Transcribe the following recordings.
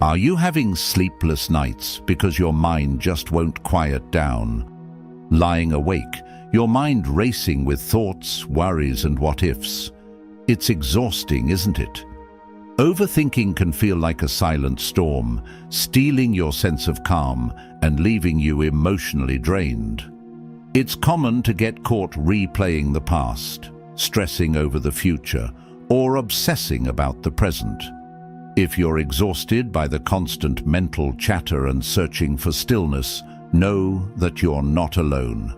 Are you having sleepless nights because your mind just won't quiet down? Lying awake, your mind racing with thoughts, worries, and what-ifs. It's exhausting, isn't it? Overthinking can feel like a silent storm, stealing your sense of calm and leaving you emotionally drained. It's common to get caught replaying the past, stressing over the future, or obsessing about the present. If you're exhausted by the constant mental chatter and searching for stillness, know that you're not alone.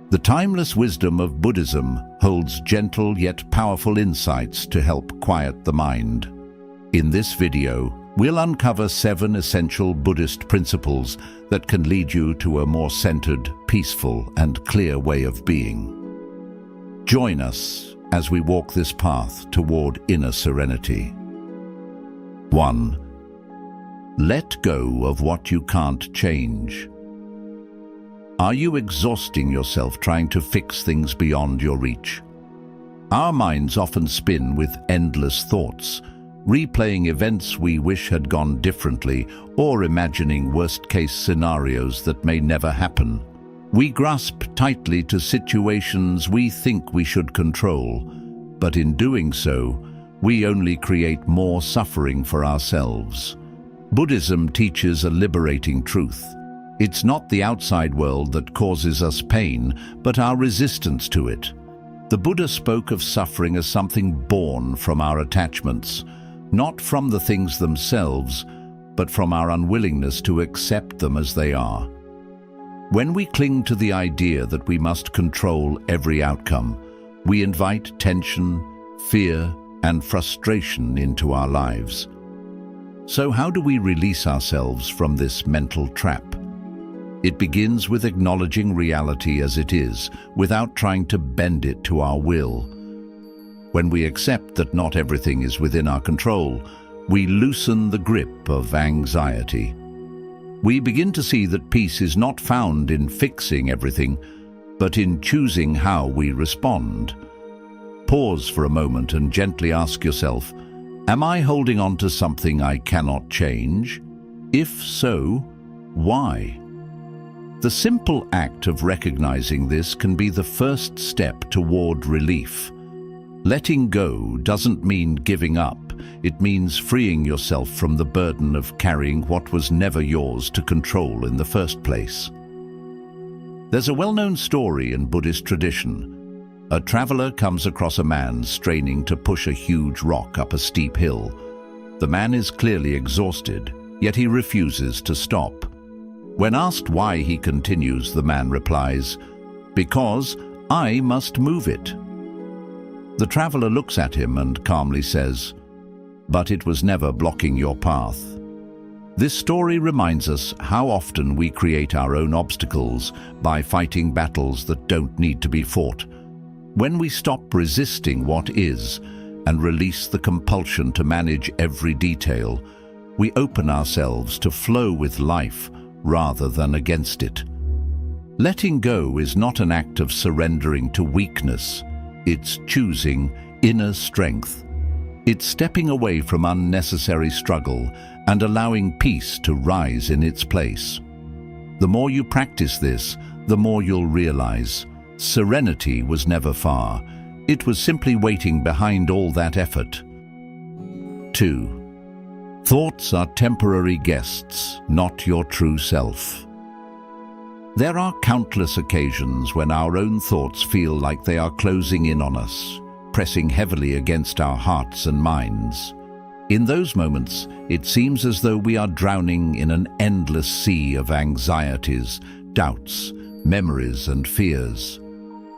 The timeless wisdom of Buddhism holds gentle yet powerful insights to help quiet the mind. In this video, we'll uncover 7 essential Buddhist principles that can lead you to a more centered, peaceful, and clear way of being. Join us as we walk this path toward inner serenity. 1. Let go of what you can't change. Are you exhausting yourself trying to fix things beyond your reach? Our minds often spin with endless thoughts, replaying events we wish had gone differently or imagining worst-case scenarios that may never happen. We grasp tightly to situations we think we should control, but in doing so, we only create more suffering for ourselves. Buddhism teaches a liberating truth. It's not the outside world that causes us pain, but our resistance to it. The Buddha spoke of suffering as something born from our attachments, not from the things themselves, but from our unwillingness to accept them as they are. When we cling to the idea that we must control every outcome, we invite tension, fear, and frustration into our lives. So how do we release ourselves from this mental trap? It begins with acknowledging reality as it is, without trying to bend it to our will. When we accept that not everything is within our control, we loosen the grip of anxiety. We begin to see that peace is not found in fixing everything, but in choosing how we respond. Pause for a moment and gently ask yourself, am I holding on to something I cannot change? If so, why? The simple act of recognizing this can be the first step toward relief. Letting go doesn't mean giving up. It means freeing yourself from the burden of carrying what was never yours to control in the first place. There's a well-known story in Buddhist tradition. A traveler comes across a man straining to push a huge rock up a steep hill. The man is clearly exhausted, yet he refuses to stop. When asked why he continues, the man replies, "Because I must move it." The traveler looks at him and calmly says, "But it was never blocking your path." This story reminds us how often we create our own obstacles by fighting battles that don't need to be fought. When we stop resisting what is and release the compulsion to manage every detail, we open ourselves to flow with life rather than against it. Letting go is not an act of surrendering to weakness. It's choosing inner strength. It's stepping away from unnecessary struggle and allowing peace to rise in its place. The more you practice this, the more you'll realize serenity was never far. It was simply waiting behind all that effort. 2. Thoughts are temporary guests, not your true self. There are countless occasions when our own thoughts feel like they are closing in on us, pressing heavily against our hearts and minds. In those moments, it seems as though we are drowning in an endless sea of anxieties, doubts, memories, and fears.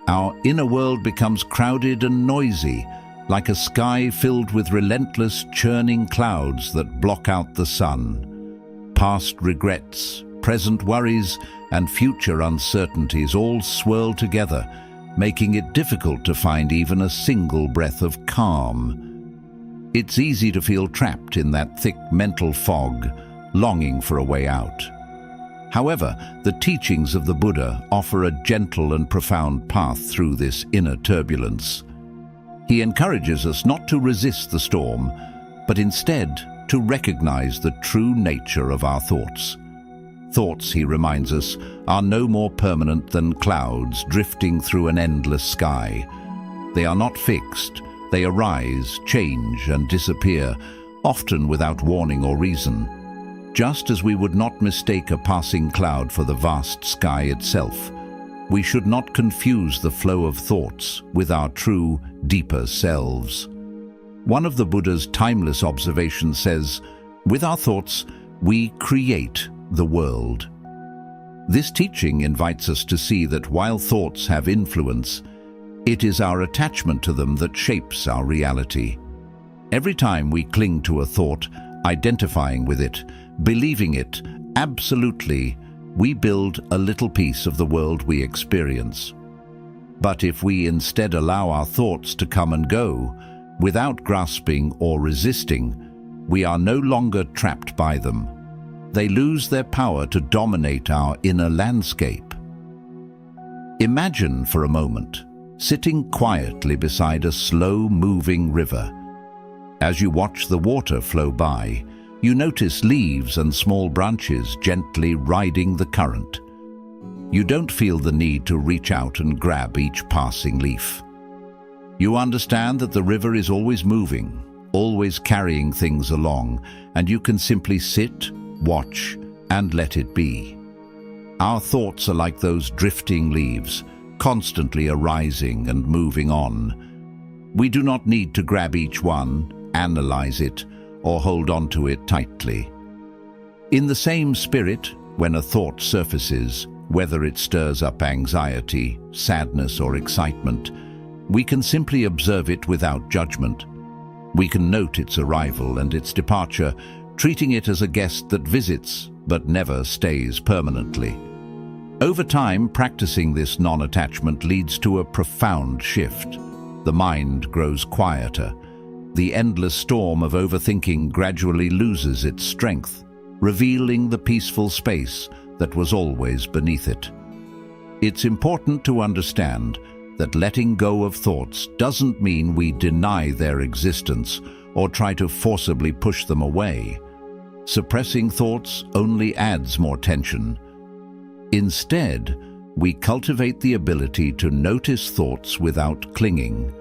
Our inner world becomes crowded and noisy, like a sky filled with relentless churning clouds that block out the sun. Past regrets, present worries, and future uncertainties all swirl together, making it difficult to find even a single breath of calm. It's easy to feel trapped in that thick mental fog, longing for a way out. However, the teachings of the Buddha offer a gentle and profound path through this inner turbulence. He encourages us not to resist the storm, but instead to recognize the true nature of our thoughts. Thoughts, he reminds us, are no more permanent than clouds drifting through an endless sky. They are not fixed. They arise, change, and disappear, often without warning or reason. Just as we would not mistake a passing cloud for the vast sky itself, we should not confuse the flow of thoughts with our true, deeper selves. One of the Buddha's timeless observations says, "With our thoughts, we create the world." This teaching invites us to see that while thoughts have influence, it is our attachment to them that shapes our reality. Every time we cling to a thought, identifying with it, believing it, absolutely, we build a little piece of the world we experience. But if we instead allow our thoughts to come and go, without grasping or resisting, we are no longer trapped by them. They lose their power to dominate our inner landscape. Imagine for a moment sitting quietly beside a slow-moving river. As you watch the water flow by, you notice leaves and small branches gently riding the current. You don't feel the need to reach out and grab each passing leaf. You understand that the river is always moving, always carrying things along, and you can simply sit, watch, and let it be. Our thoughts are like those drifting leaves, constantly arising and moving on. We do not need to grab each one, analyze it, or hold on to it tightly. In the same spirit, when a thought surfaces, whether it stirs up anxiety, sadness, or excitement, we can simply observe it without judgment. We can note its arrival and its departure, treating it as a guest that visits but never stays permanently. Over time, practicing this non-attachment leads to a profound shift. The mind grows quieter. The endless storm of overthinking gradually loses its strength, revealing the peaceful space that was always beneath it. It's important to understand that letting go of thoughts doesn't mean we deny their existence or try to forcibly push them away. Suppressing thoughts only adds more tension. Instead, we cultivate the ability to notice thoughts without clinging,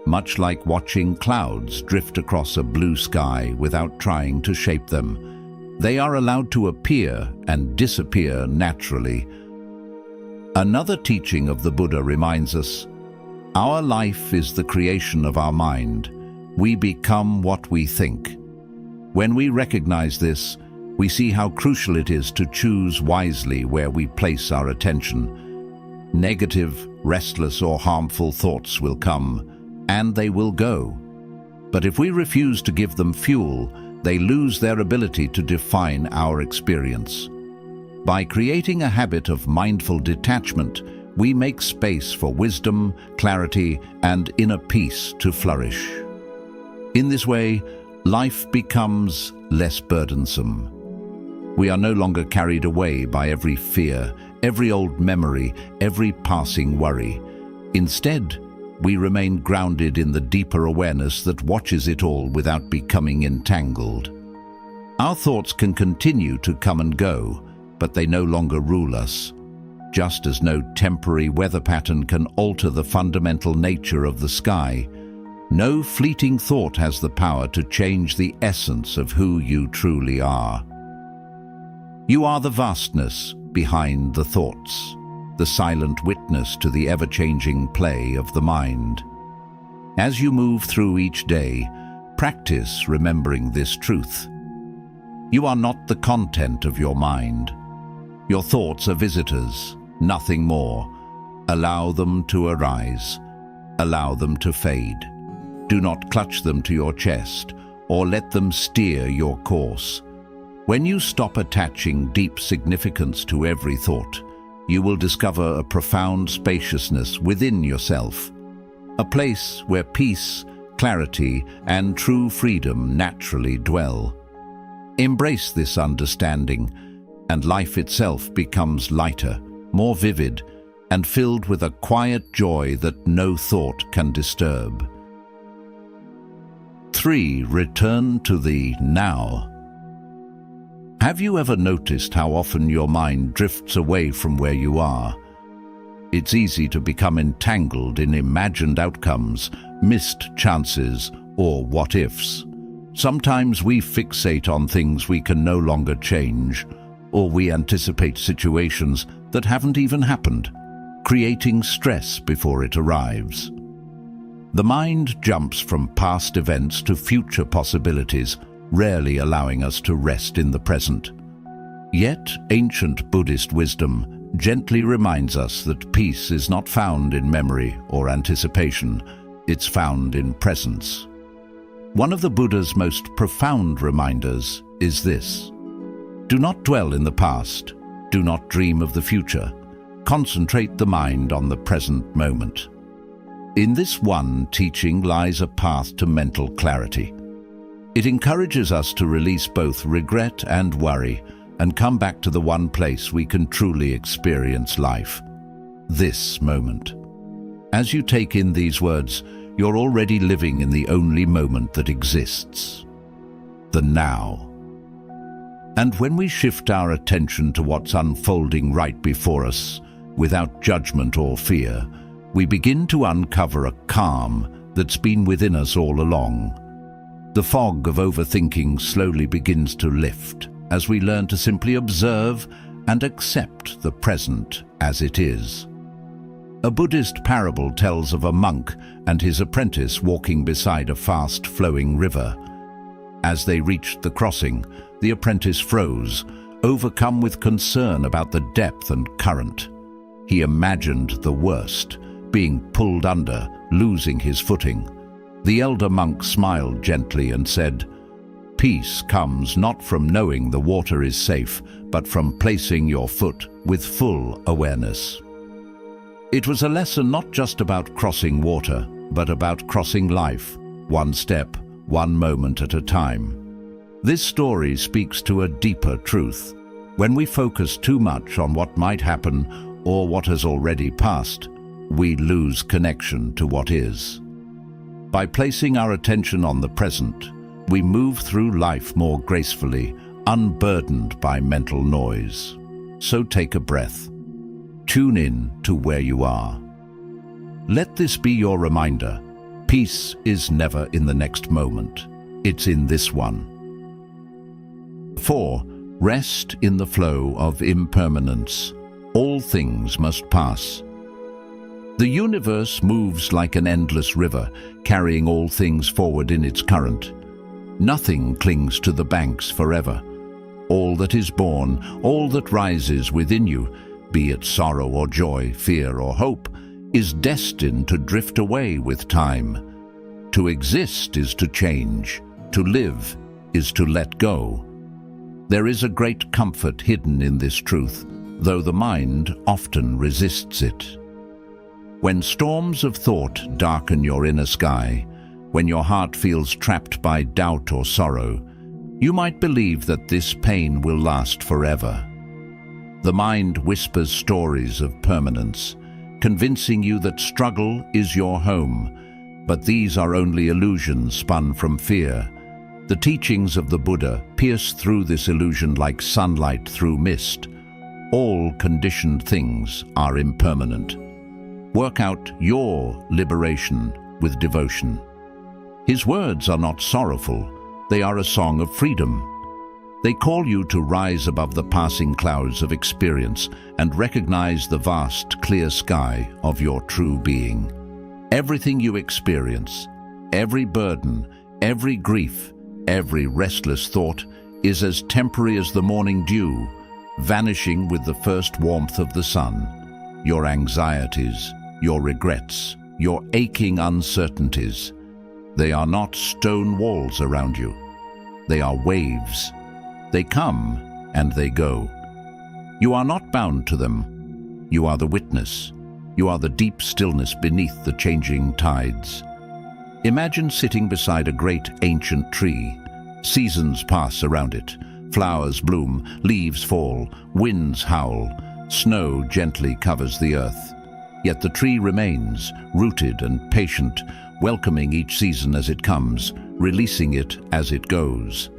much like watching clouds drift across a blue sky without trying to shape them. They are allowed to appear and disappear naturally. Another teaching of the Buddha reminds us, our life is the creation of our mind. We become what we think. When we recognize this, we see how crucial it is to choose wisely where we place our attention. Negative, restless, or harmful thoughts will come, and they will go. But if we refuse to give them fuel, they lose their ability to define our experience. By creating a habit of mindful detachment, we make space for wisdom, clarity, and inner peace to flourish. In this way, life becomes less burdensome. We are no longer carried away by every fear, every old memory, every passing worry. Instead, we remain grounded in the deeper awareness that watches it all without becoming entangled. Our thoughts can continue to come and go, but they no longer rule us. Just as no temporary weather pattern can alter the fundamental nature of the sky, no fleeting thought has the power to change the essence of who you truly are. You are the vastness behind the thoughts, the silent witness to the ever-changing play of the mind. As you move through each day, practice remembering this truth. You are not the content of your mind. Your thoughts are visitors, nothing more. Allow them to arise. Allow them to fade. Do not clutch them to your chest or let them steer your course. When you stop attaching deep significance to every thought, you will discover a profound spaciousness within yourself, a place where peace, clarity, and true freedom naturally dwell. Embrace this understanding, and life itself becomes lighter, more vivid, and filled with a quiet joy that no thought can disturb. 3. Return to the now. Have you ever noticed how often your mind drifts away from where you are? It's easy to become entangled in imagined outcomes, missed chances, or what-ifs. Sometimes we fixate on things we can no longer change, or we anticipate situations that haven't even happened, creating stress before it arrives. The mind jumps from past events to future possibilities, rarely allowing us to rest in the present. Yet, ancient Buddhist wisdom gently reminds us that peace is not found in memory or anticipation, it's found in presence. One of the Buddha's most profound reminders is this: do not dwell in the past, do not dream of the future, concentrate the mind on the present moment. In this one teaching lies a path to mental clarity. It encourages us to release both regret and worry and come back to the one place we can truly experience life: this moment. As you take in these words, you're already living in the only moment that exists, the now. And when we shift our attention to what's unfolding right before us, without judgment or fear, we begin to uncover a calm that's been within us all along. The fog of overthinking slowly begins to lift as we learn to simply observe and accept the present as it is. A Buddhist parable tells of a monk and his apprentice walking beside a fast-flowing river. As they reached the crossing, the apprentice froze, overcome with concern about the depth and current. He imagined the worst, being pulled under, losing his footing. The elder monk smiled gently and said, "Peace comes not from knowing the water is safe, but from placing your foot with full awareness." It was a lesson not just about crossing water, but about crossing life, one step, one moment at a time. This story speaks to a deeper truth. When we focus too much on what might happen or what has already passed, we lose connection to what is. By placing our attention on the present, we move through life more gracefully, unburdened by mental noise. So take a breath. Tune in to where you are. Let this be your reminder. Peace is never in the next moment. It's in this one. 4. Rest in the flow of impermanence. All things must pass. The universe moves like an endless river, carrying all things forward in its current. Nothing clings to the banks forever. All that is born, all that rises within you, be it sorrow or joy, fear or hope, is destined to drift away with time. To exist is to change. To live is to let go. There is a great comfort hidden in this truth, though the mind often resists it. When storms of thought darken your inner sky, when your heart feels trapped by doubt or sorrow, you might believe that this pain will last forever. The mind whispers stories of permanence, convincing you that struggle is your home, but these are only illusions spun from fear. The teachings of the Buddha pierce through this illusion like sunlight through mist. All conditioned things are impermanent. Work out your liberation with devotion. His words are not sorrowful, they are a song of freedom. They call you to rise above the passing clouds of experience and recognize the vast, clear sky of your true being. Everything you experience, every burden, every grief, every restless thought is as temporary as the morning dew, vanishing with the first warmth of the sun. Your anxieties, your regrets, your aching uncertainties, they are not stone walls around you. They are waves. They come and they go. You are not bound to them. You are the witness. You are the deep stillness beneath the changing tides. Imagine sitting beside a great ancient tree. Seasons pass around it. Flowers bloom, leaves fall, winds howl, snow gently covers the earth. Yet the tree remains, rooted and patient, welcoming each season as it comes, releasing it as it goes.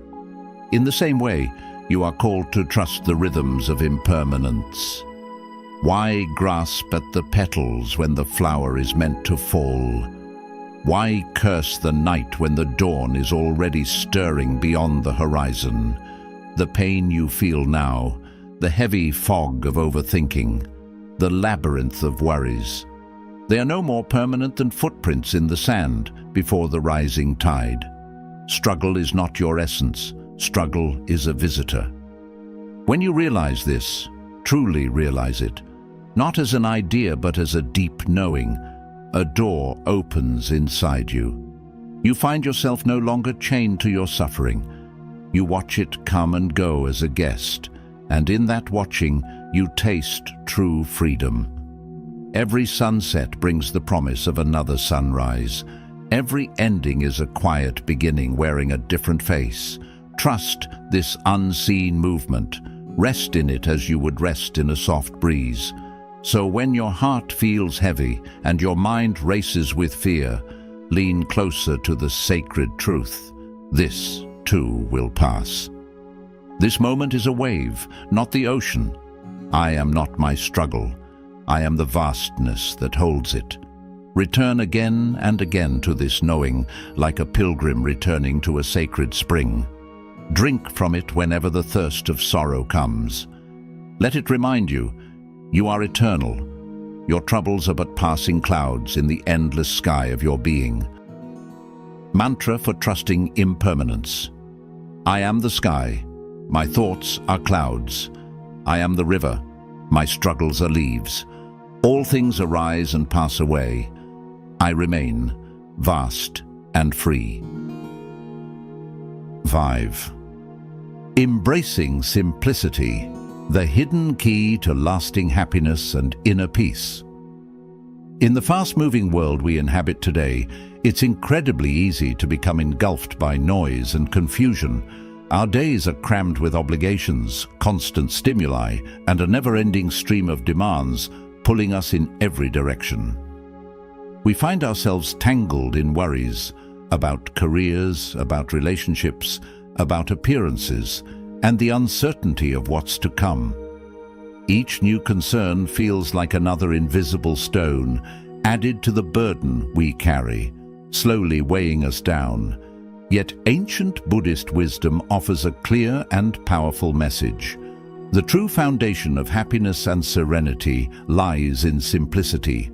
In the same way, you are called to trust the rhythms of impermanence. Why grasp at the petals when the flower is meant to fall? Why curse the night when the dawn is already stirring beyond the horizon? The pain you feel now, the heavy fog of overthinking, the labyrinth of worries, they are no more permanent than footprints in the sand before the rising tide. Struggle is not your essence. Struggle is a visitor. When you realize this, truly realize it, not as an idea but as a deep knowing, a door opens inside you. You find yourself no longer chained to your suffering. You watch it come and go as a guest, and in that watching, you taste true freedom. Every sunset brings the promise of another sunrise. Every ending is a quiet beginning wearing a different face. Trust this unseen movement. Rest in it as you would rest in a soft breeze. So when your heart feels heavy and your mind races with fear, lean closer to the sacred truth. This, too, will pass. This moment is a wave, not the ocean. I am not my struggle. I am the vastness that holds it. Return again and again to this knowing, like a pilgrim returning to a sacred spring. Drink from it whenever the thirst of sorrow comes. Let it remind you, you are eternal. Your troubles are but passing clouds in the endless sky of your being. Mantra for trusting impermanence. I am the sky. My thoughts are clouds. I am the river. My struggles are leaves. All things arise and pass away. I remain vast and free. 5. Embracing simplicity, the hidden key to lasting happiness and inner peace. In the fast-moving world we inhabit today, it's incredibly easy to become engulfed by noise and confusion. Our days are crammed with obligations, constant stimuli, and a never-ending stream of demands pulling us in every direction. We find ourselves tangled in worries about careers, about relationships, about appearances, and the uncertainty of what's to come. Each new concern feels like another invisible stone added to the burden we carry, slowly weighing us down. Yet ancient Buddhist wisdom offers a clear and powerful message. The true foundation of happiness and serenity lies in simplicity.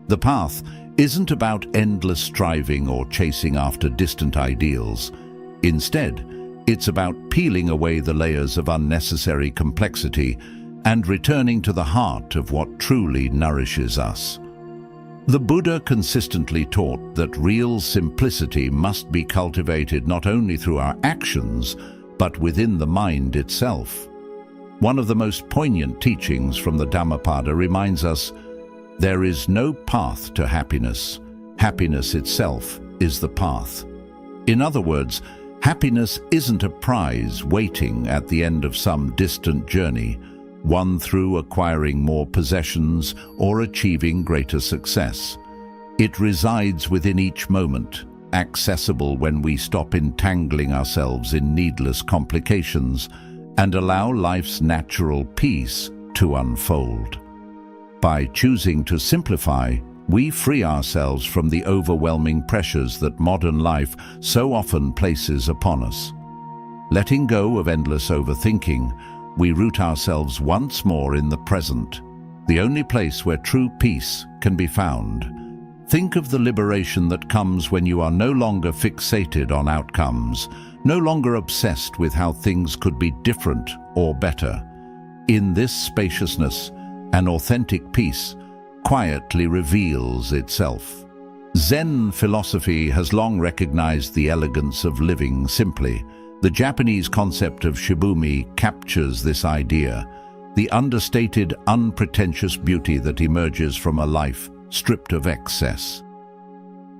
The path isn't about endless striving or chasing after distant ideals. Instead, it's about peeling away the layers of unnecessary complexity and returning to the heart of what truly nourishes us. The Buddha consistently taught that real simplicity must be cultivated not only through our actions, but within the mind itself. One of the most poignant teachings from the Dhammapada reminds us, there is no path to happiness. Happiness itself is the path. In other words, happiness isn't a prize waiting at the end of some distant journey, won through acquiring more possessions or achieving greater success. It resides within each moment, accessible when we stop entangling ourselves in needless complications and allow life's natural peace to unfold. By choosing to simplify, we free ourselves from the overwhelming pressures that modern life so often places upon us. Letting go of endless overthinking, we root ourselves once more in the present, the only place where true peace can be found. Think of the liberation that comes when you are no longer fixated on outcomes, no longer obsessed with how things could be different or better. In this spaciousness, an authentic peace quietly reveals itself. Zen philosophy has long recognized the elegance of living simply. The Japanese concept of shibumi captures this idea, the understated, unpretentious beauty that emerges from a life stripped of excess.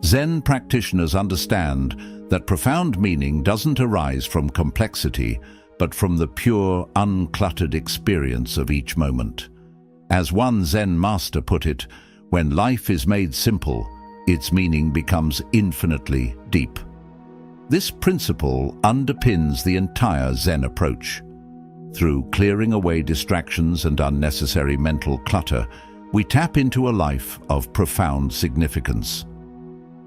Zen practitioners understand that profound meaning doesn't arise from complexity, but from the pure, uncluttered experience of each moment. As one Zen master put it, when life is made simple, its meaning becomes infinitely deep. This principle underpins the entire Zen approach. Through clearing away distractions and unnecessary mental clutter, we tap into a life of profound significance.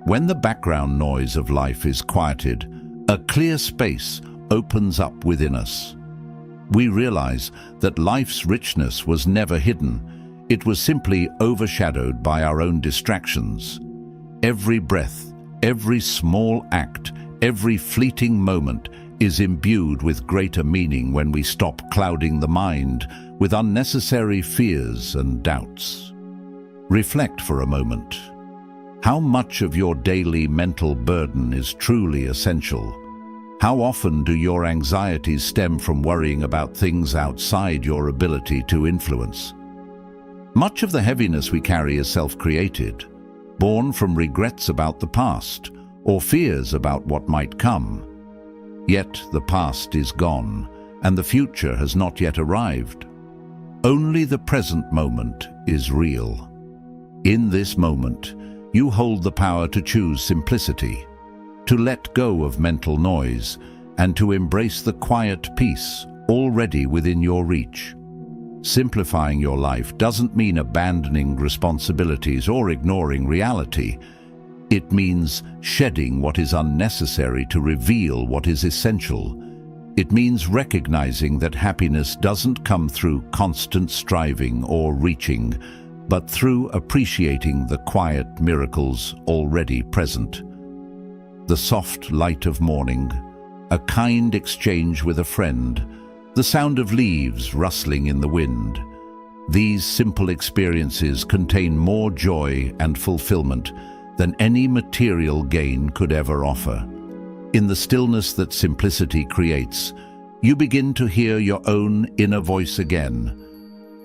When the background noise of life is quieted, a clear space opens up within us. We realize that life's richness was never hidden. It was simply overshadowed by our own distractions. Every breath, every small act, every fleeting moment is imbued with greater meaning when we stop clouding the mind with unnecessary fears and doubts. Reflect for a moment. How much of your daily mental burden is truly essential? How often do your anxieties stem from worrying about things outside your ability to influence? Much of the heaviness we carry is self-created, born from regrets about the past or fears about what might come. Yet the past is gone, and the future has not yet arrived. Only the present moment is real. In this moment, you hold the power to choose simplicity, to let go of mental noise, and to embrace the quiet peace already within your reach. Simplifying your life doesn't mean abandoning responsibilities or ignoring reality. It means shedding what is unnecessary to reveal what is essential. It means recognizing that happiness doesn't come through constant striving or reaching, but through appreciating the quiet miracles already present. The soft light of morning, a kind exchange with a friend, the sound of leaves rustling in the wind. These simple experiences contain more joy and fulfillment than any material gain could ever offer. In the stillness that simplicity creates, you begin to hear your own inner voice again.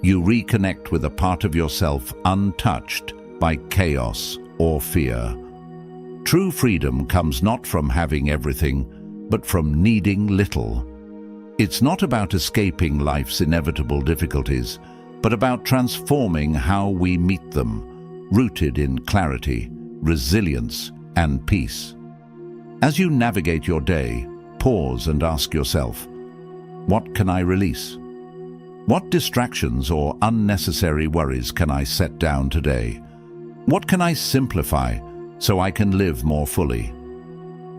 You reconnect with a part of yourself untouched by chaos or fear. True freedom comes not from having everything, but from needing little. It's not about escaping life's inevitable difficulties, but about transforming how we meet them, rooted in clarity, resilience, and peace. As you navigate your day, pause and ask yourself, what can I release? What distractions or unnecessary worries can I set down today? What can I simplify so I can live more fully?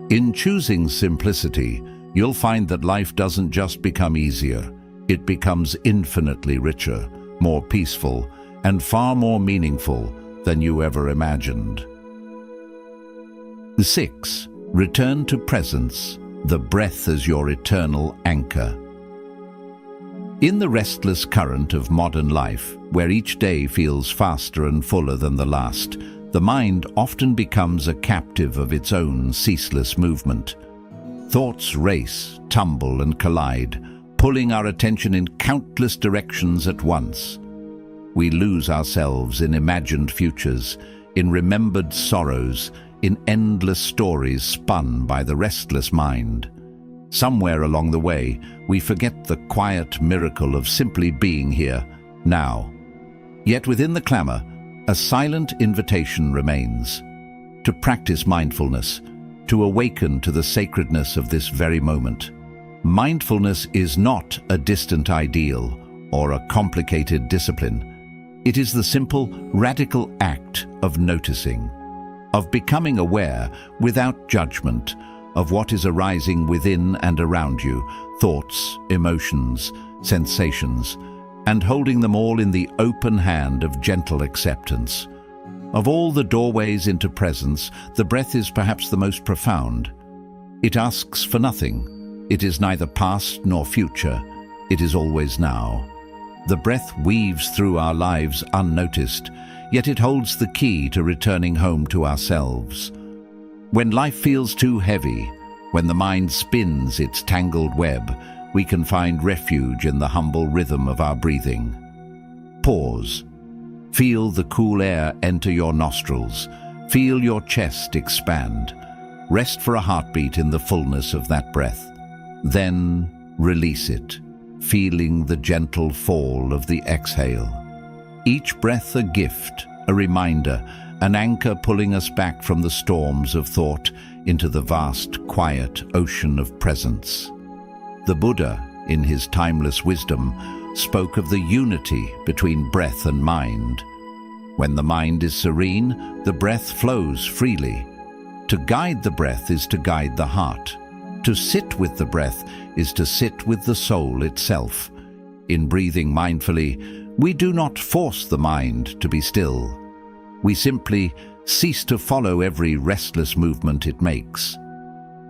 In choosing simplicity, you'll find that life doesn't just become easier, it becomes infinitely richer, more peaceful, and far more meaningful than you ever imagined. 6. Return to presence, the breath as your eternal anchor. In the restless current of modern life, where each day feels faster and fuller than the last, the mind often becomes a captive of its own ceaseless movement. Thoughts race, tumble, and collide, pulling our attention in countless directions at once. We lose ourselves in imagined futures, in remembered sorrows, in endless stories spun by the restless mind. Somewhere along the way, we forget the quiet miracle of simply being here, now. Yet within the clamor, a silent invitation remains to practice mindfulness, to awaken to the sacredness of this very moment. Mindfulness is not a distant ideal or a complicated discipline. It is the simple, radical act of noticing, of becoming aware without judgment of what is arising within and around you, thoughts, emotions, sensations, and holding them all in the open hand of gentle acceptance. Of all the doorways into presence, the breath is perhaps the most profound. It asks for nothing. It is neither past nor future. It is always now. The breath weaves through our lives unnoticed, yet it holds the key to returning home to ourselves. When life feels too heavy, when the mind spins its tangled web, we can find refuge in the humble rhythm of our breathing. Pause. Feel the cool air enter your nostrils. Feel your chest expand. Rest for a heartbeat in the fullness of that breath. Then release it, feeling the gentle fall of the exhale. Each breath a gift, a reminder, an anchor pulling us back from the storms of thought into the vast, quiet ocean of presence. The Buddha, in his timeless wisdom, spoke of the unity between breath and mind. When the mind is serene, the breath flows freely. To guide the breath is to guide the heart. To sit with the breath is to sit with the soul itself. In breathing mindfully, we do not force the mind to be still. We simply cease to follow every restless movement it makes.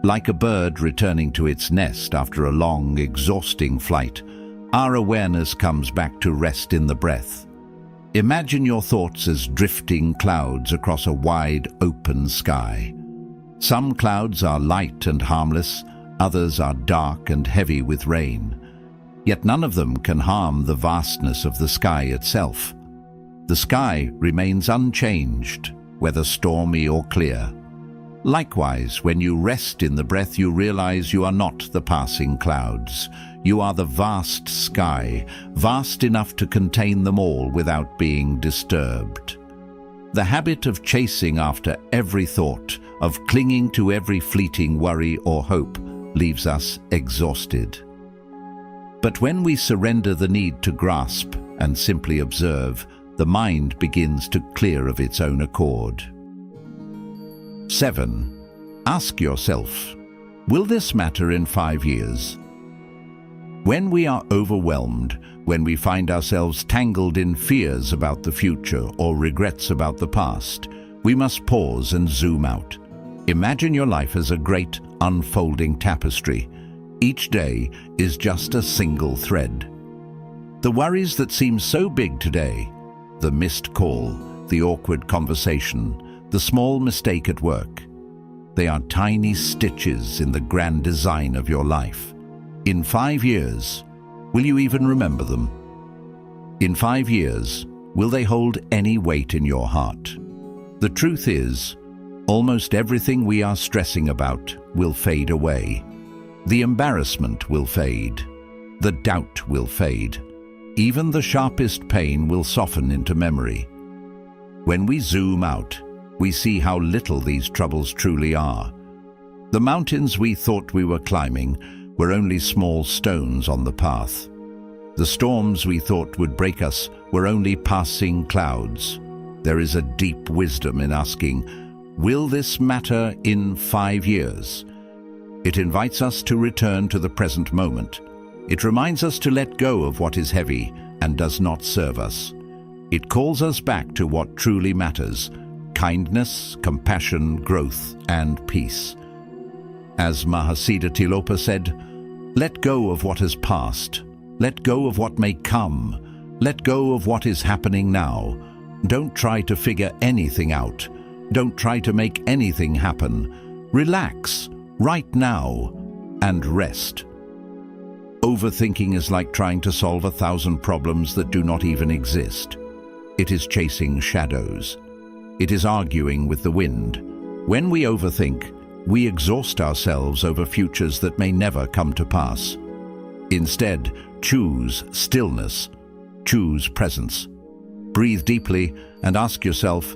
Like a bird returning to its nest after a long, exhausting flight, our awareness comes back to rest in the breath. Imagine your thoughts as drifting clouds across a wide, open sky. Some clouds are light and harmless, others are dark and heavy with rain. Yet none of them can harm the vastness of the sky itself. The sky remains unchanged, whether stormy or clear. Likewise, when you rest in the breath, you realize you are not the passing clouds. You are the vast sky, vast enough to contain them all without being disturbed. The habit of chasing after every thought, of clinging to every fleeting worry or hope, leaves us exhausted. But when we surrender the need to grasp and simply observe, the mind begins to clear of its own accord. 7. Ask yourself, will this matter in 5 years? When we are overwhelmed, when we find ourselves tangled in fears about the future or regrets about the past, we must pause and zoom out. Imagine your life as a great, unfolding tapestry. Each day is just a single thread. The worries that seem so big today, the missed call, the awkward conversation, the small mistake at work, they are tiny stitches in the grand design of your life. In 5 years, will you even remember them? In 5 years, will they hold any weight in your heart? The truth is, almost everything we are stressing about will fade away. The embarrassment will fade. The doubt will fade. Even the sharpest pain will soften into memory. When we zoom out, we see how little these troubles truly are. The mountains we thought we were climbing were only small stones on the path. The storms we thought would break us were only passing clouds. There is a deep wisdom in asking, will this matter in 5 years? It invites us to return to the present moment. It reminds us to let go of what is heavy and does not serve us. It calls us back to what truly matters: kindness, compassion, growth, and peace. As Mahasiddha Tilopa said, let go of what has passed. Let go of what may come. Let go of what is happening now. Don't try to figure anything out. Don't try to make anything happen. Relax right now and rest. Overthinking is like trying to solve 1,000 problems that do not even exist. It is chasing shadows. It is arguing with the wind. When we overthink, we exhaust ourselves over futures that may never come to pass. Instead, choose stillness. Choose presence. Breathe deeply and ask yourself,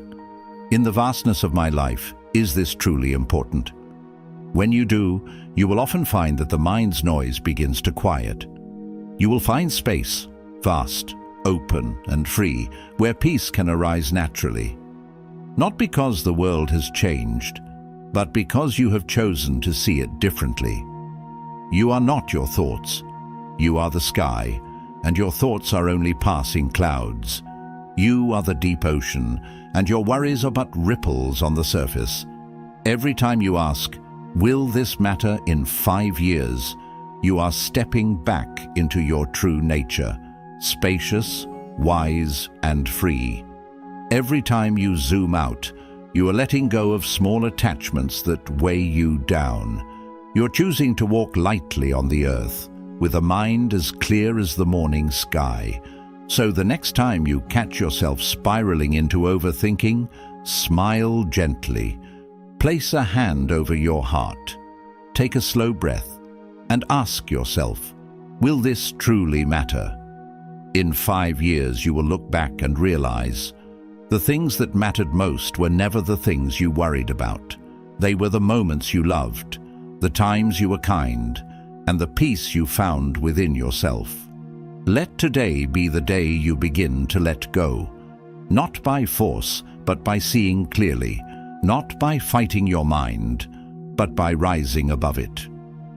in the vastness of my life, is this truly important? When you do, you will often find that the mind's noise begins to quiet. You will find space, vast, open, and free, where peace can arise naturally. Not because the world has changed, but because you have chosen to see it differently. You are not your thoughts. You are the sky, and your thoughts are only passing clouds. You are the deep ocean, and your worries are but ripples on the surface. Every time you ask, will this matter in 5 years, you are stepping back into your true nature, spacious, wise, and free. Every time you zoom out, you are letting go of small attachments that weigh you down. You're choosing to walk lightly on the earth, with a mind as clear as the morning sky. So the next time you catch yourself spiraling into overthinking, smile gently. Place a hand over your heart. Take a slow breath and ask yourself, will this truly matter? In 5 years, you will look back and realize the things that mattered most were never the things you worried about. They were the moments you loved, the times you were kind, and the peace you found within yourself. Let today be the day you begin to let go, not by force, but by seeing clearly, not by fighting your mind, but by rising above it.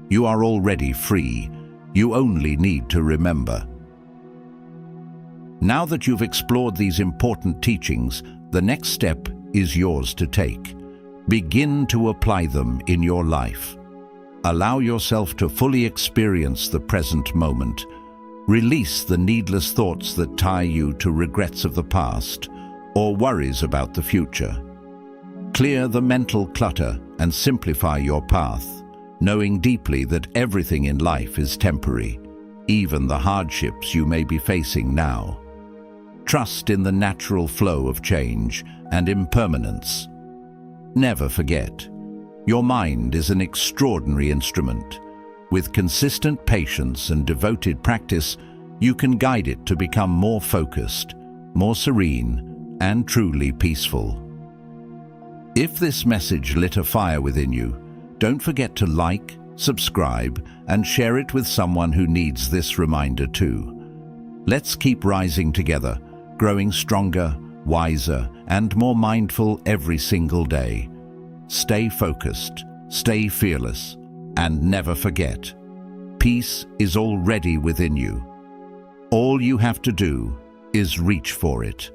You are already free. You only need to remember. Now that you've explored these important teachings, the next step is yours to take. Begin to apply them in your life. Allow yourself to fully experience the present moment. Release the needless thoughts that tie you to regrets of the past or worries about the future. Clear the mental clutter and simplify your path, knowing deeply that everything in life is temporary, even the hardships you may be facing now. Trust in the natural flow of change and impermanence. Never forget, your mind is an extraordinary instrument. With consistent patience and devoted practice, you can guide it to become more focused, more serene, and truly peaceful. If this message lit a fire within you, don't forget to like, subscribe, and share it with someone who needs this reminder too. Let's keep rising together, growing stronger, wiser, and more mindful every single day. Stay focused, stay fearless, and never forget, peace is already within you. All you have to do is reach for it.